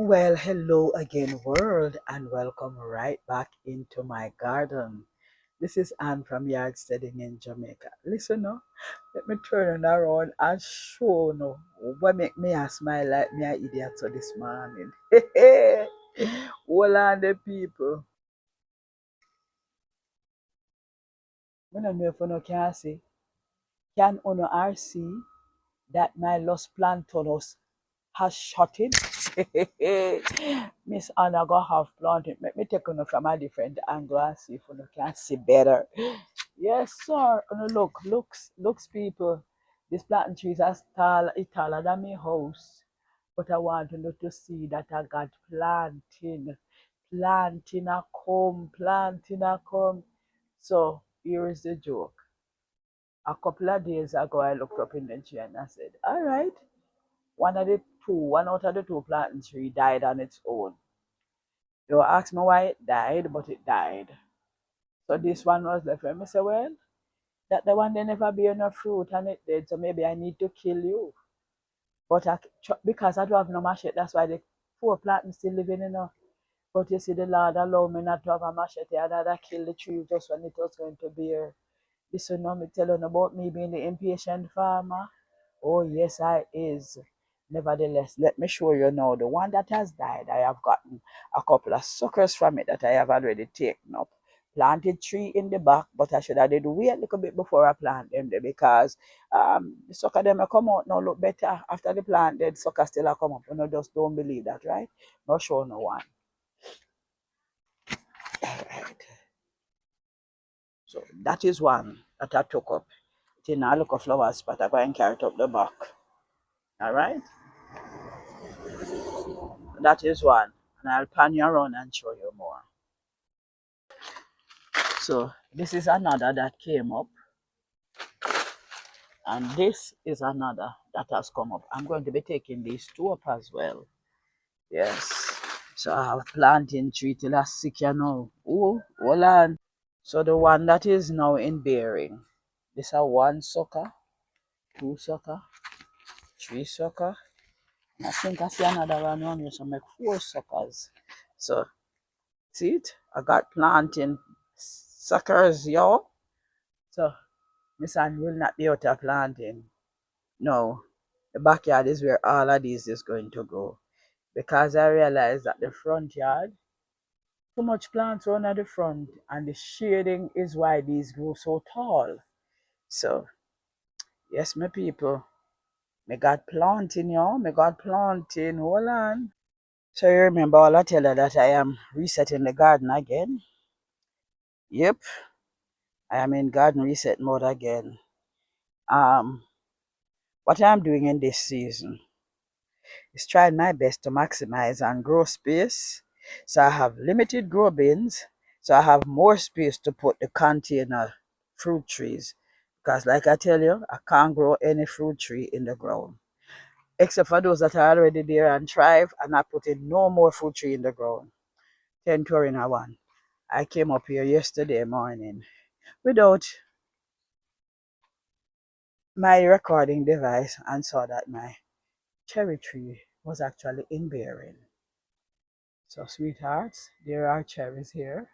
Well, hello again, world, and welcome right back into my garden. This is Anne from Yard Steading in Jamaica. Listen, no, let me turn it around and show no what make me a smile like me a idiot so this morning. All on the people. I don't know if you can see. Can you see that my lost plantainous has shot it? Miss Anna go have planted. Let me take on from a different angle and see if you can see better. Yes, sir. Looks, people. This plantain tree is as tall, it's taller than my house. But I want you to see that I got planting a come. So here is the joke. A couple of days ago, I looked up in the tree and I said, all right, one out of the two plantain tree died on its own. You ask me why it died, but it died. So this one was left. And I say, well, that the one they never bear no fruit and it dead, so maybe I need to kill you. But because I don't have no machete, that's why the poor plantain still living, But you see, the Lord allow me not to have a machete, and I kill the tree just when it was going to bear. This will not me telling about me being the impatient farmer. Oh, yes, I is. Nevertheless, let me show you now the one that has died. I have gotten a couple of suckers from it that I have already taken up. Planted three in the back, but I should have did wait a little bit before I plant them there because the sucker them will come out now look better after the plant dead sucker still a come up. You know, just don't believe that, right? Not show no one. Alright. So that is one that I took up. It now look of flowers, but I go and carry it up the back. Alright? That is one. And I'll pan you around and show you more. So this is another that came up. And this is another that has come up. I'm going to be taking these two up as well. Yes. So I have planting tree till I sick you know. Oh, hold on. So the one that is now in bearing. This are one sucker, two sucker, three sucker. I think I see another one on here, so make four suckers. So see it? I got planting suckers, y'all. So my son will not be out of planting. No, the backyard is where all of these is going to go. Because I realized that the front yard, too much plants run at the front, and the shading is why these grow so tall. So, yes, my people, me got planting, y'all. Me got planting. Hold on. So you remember all I tell you that I am resetting the garden again? Yep, I am in garden reset mode again. Um, what I'm doing in this season is trying my best to maximize and grow space. So I have limited grow bins, so I have more space to put the container fruit trees. Because like I tell you, I can't grow any fruit tree in the ground. Except for those that are already there and thrive, and I put in no more fruit tree in the ground. 10 touring a one. I came up here yesterday morning without my recording device and saw that my cherry tree was actually in bearing. So, sweethearts, there are cherries here.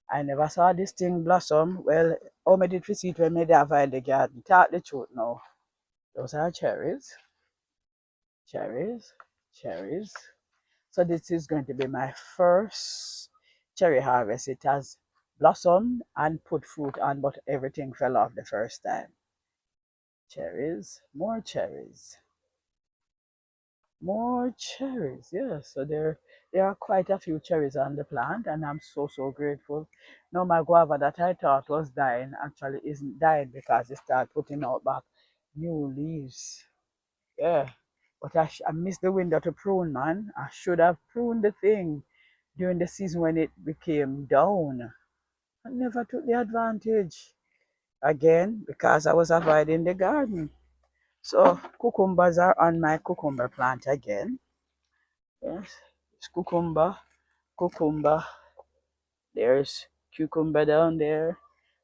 I never saw this thing blossom. Well, how me did we see it when me there in the garden? Tell the truth now. Those are cherries, cherries, cherries. So this is going to be my first cherry harvest. It has blossomed and put fruit on, but everything fell off the first time. Cherries, more cherries. More cherries, yes. So there are quite a few cherries on the plant, and I'm so grateful. Now my guava that I thought was dying actually isn't dying because it started putting out back new leaves. Yeah, but I missed the window to prune, man. I should have pruned the thing during the season when it became down. I never took the advantage again because I was avoiding the garden. So cucumbers are on my cucumber plant again. Yes, it's cucumber. There's cucumber down there.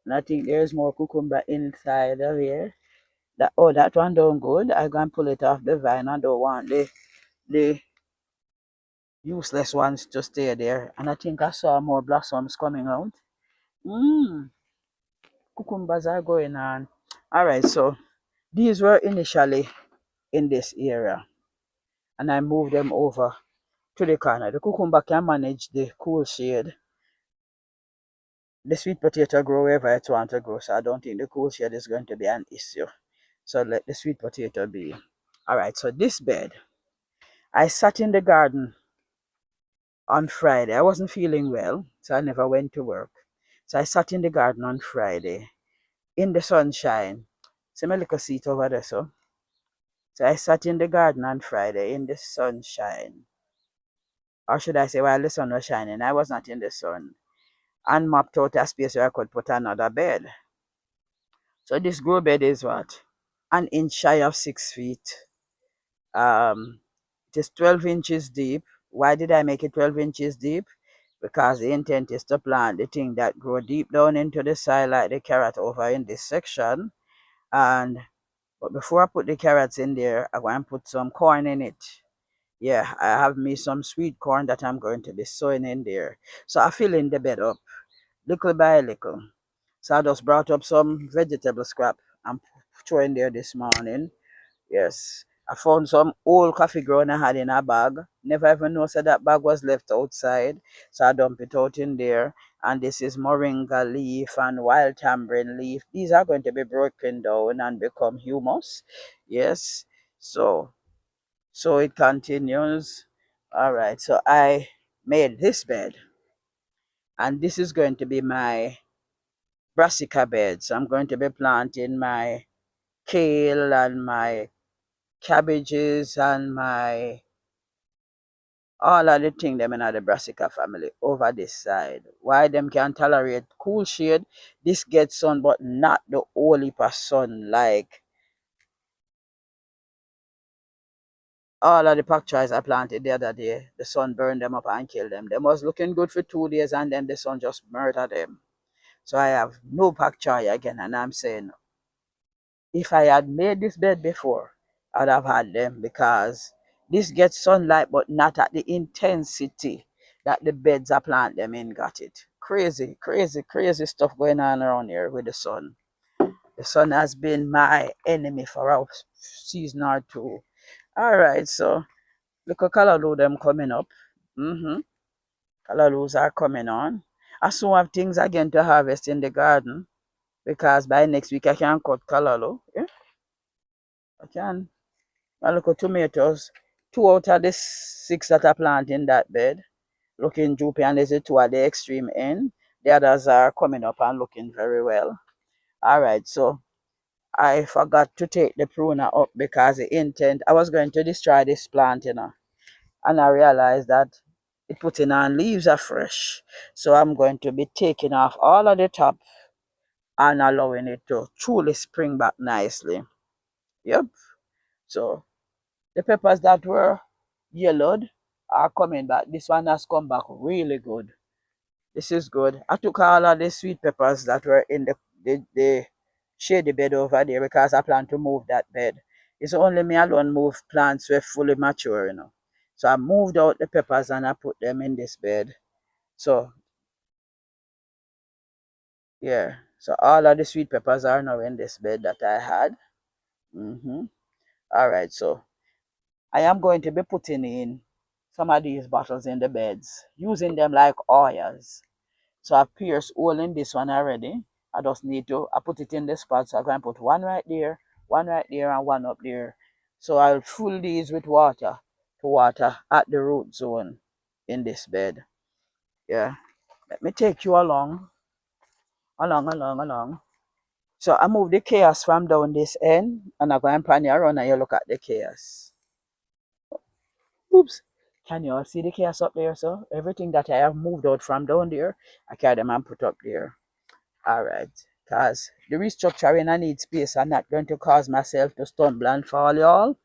And I think there's more cucumber inside of here. That one don't good. I can pull it off the vine. I don't want the useless ones to stay there. And I think I saw more blossoms coming out. Mmm, cucumbers are going on. All right, so these were initially in this area, and I moved them over to the corner. The cucumber can manage the cool shade. The sweet potato grow wherever it wants to grow, so I don't think the cool shade is going to be an issue. So let the sweet potato be. All right, so this bed, I sat in the garden on Friday. I wasn't feeling well, so I never went to work. So I sat in the garden on Friday in the sunshine. See my little seat over there, so I sat in the garden on Friday in the sunshine. Or should I say while the sun was shining? I was not in the sun. And mapped out a space where I could put another bed. So this grow bed is what? An inch shy of 6 feet. Um, it is 12 inches deep. Why did I make it 12 inches deep? Because the intent is to plant the thing that grow deep down into the soil like the carrot over in this section. And but before I put the carrots in there, I'm going to put some corn in it. Yeah, I have me some sweet corn that I'm going to be sowing in there. So I fill in the bed up little by little. So I just brought up some vegetable scrap and throw in there this morning. Yes. I found some old coffee ground I had in a bag. Never even know said that bag was left outside. So I dump it out in there. And this is moringa leaf and wild tamarind leaf. These are going to be broken down and become humus. Yes. So it continues. All right. So I made this bed. And this is going to be my brassica bed. So I'm going to be planting my kale and my cabbages and my all of the thing them in the brassica family over this side. Why them can tolerate cool shade? This gets sun, but not the whole heap of sun like all of the pak choys I planted the other day. The sun burned them up and killed them. They was looking good for 2 days and then the sun just murdered them. So I have no pak choy again, and I'm saying if I had made this bed before, I'd have had them because this gets sunlight, but not at the intensity that the beds I plant them in got it. Crazy, crazy, crazy stuff going on around here with the sun. The sun has been my enemy for a season or two. All right, so look at callaloo them coming up. Callaloos are coming on. I soon have things again to harvest in the garden because by next week I can cut callaloo. Yeah, I can. And look at tomatoes. Two out of the six that I plant in that bed looking droopy, and there's a two at the extreme end. The others are coming up and looking very well. All right, so I forgot to take the pruner up because the intent I was going to destroy this plant, and I realized that it putting on leaves are fresh. So I'm going to be taking off all of the top and allowing it to truly spring back nicely. Yep. So the peppers that were yellowed are coming back. This one has come back really good. This is good. I took all of the sweet peppers that were in the shady bed over there because I plan to move that bed. It's only me alone move plants were fully mature. So I moved out the peppers and I put them in this bed. So yeah. So all of the sweet peppers are now in this bed that I had. All right. So I am going to be putting in some of these bottles in the beds, using them like oils. So I've pierced hole in this one already. I just need to, I put it in the spot. So I'm going to put one right there, and one up there. So I'll fill these with water to water at the root zone in this bed. Yeah. Let me take you along. So I move the chaos from down this end, and I go and pan you around and you look at the chaos. Oops. Can you all see the chaos up there, so everything that I have moved out from down there, I carry them and put up there. All right. Because the restructuring I need space. I'm not going to cause myself to stumble and fall, y'all.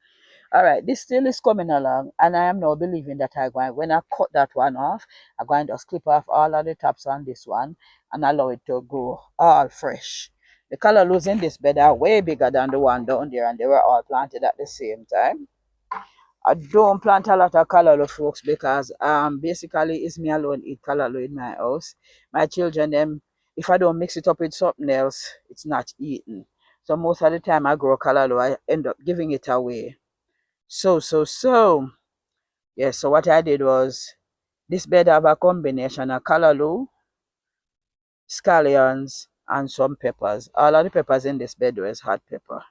All right. This still is coming along. And I am now believing that when I cut that one off, I'm going to just clip off all of the tops on this one and allow it to grow all fresh. The callaloo in this bed are way bigger than the one down there, and they were all planted at the same time. I don't plant a lot of callaloo, folks, because basically it's me alone eat callaloo in my house. My children, them, if I don't mix it up with something else, it's not eaten. So most of the time I grow callaloo, I end up giving it away. So yeah, so what I did was this bed have a combination of callaloo, scallions, and some peppers. All of the peppers in this bed was hot pepper.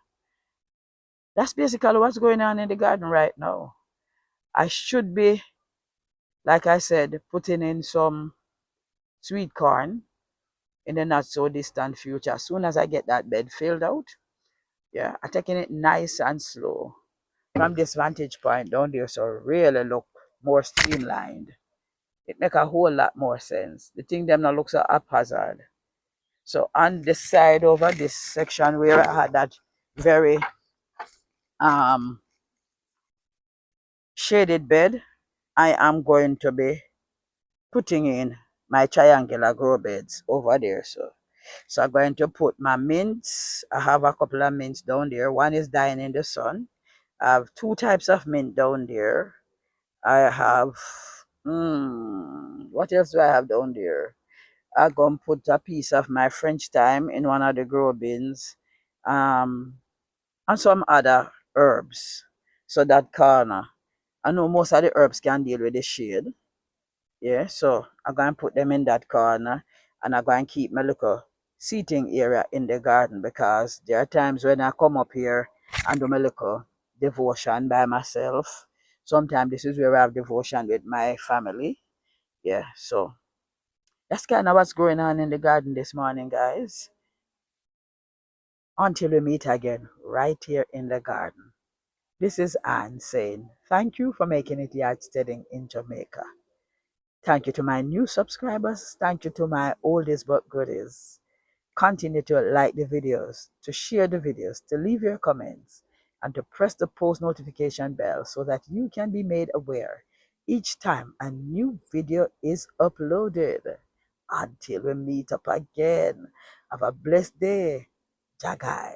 That's basically what's going on in the garden right now. I should be, like I said, putting in some sweet corn in the not so distant future. As soon as I get that bed filled out, yeah, I'm taking it nice and slow from this vantage point down there, so really look more streamlined. It make a whole lot more sense. The thing them now looks so haphazard. So on this side over this section where I had that very um shaded bed, I am going to be putting in my triangular grow beds over there. So I'm going to put my mints. I have a couple of mints down there. One is dying in the sun. I have two types of mint down there. I have what else do I have down there? I'm gonna put a piece of my French thyme in one of the grow bins. Um and some other herbs. So that corner. I know most of the herbs can deal with the shade. Yeah, so I'm going to put them in that corner, and I'm going to keep my little seating area in the garden, because there are times when I come up here and do my little devotion by myself. Sometimes this is where I have devotion with my family. Yeah, so that's kind of what's going on in the garden this morning, guys. Until we meet again right here in the garden. This is Anne saying thank you for making it yard steading in Jamaica. Thank you to my new subscribers. Thank you to my oldest but goodies. Continue to like the videos, to share the videos, to leave your comments, and to press the post notification bell so that you can be made aware each time a new video is uploaded. Until we meet up again, have a blessed day. Jagai.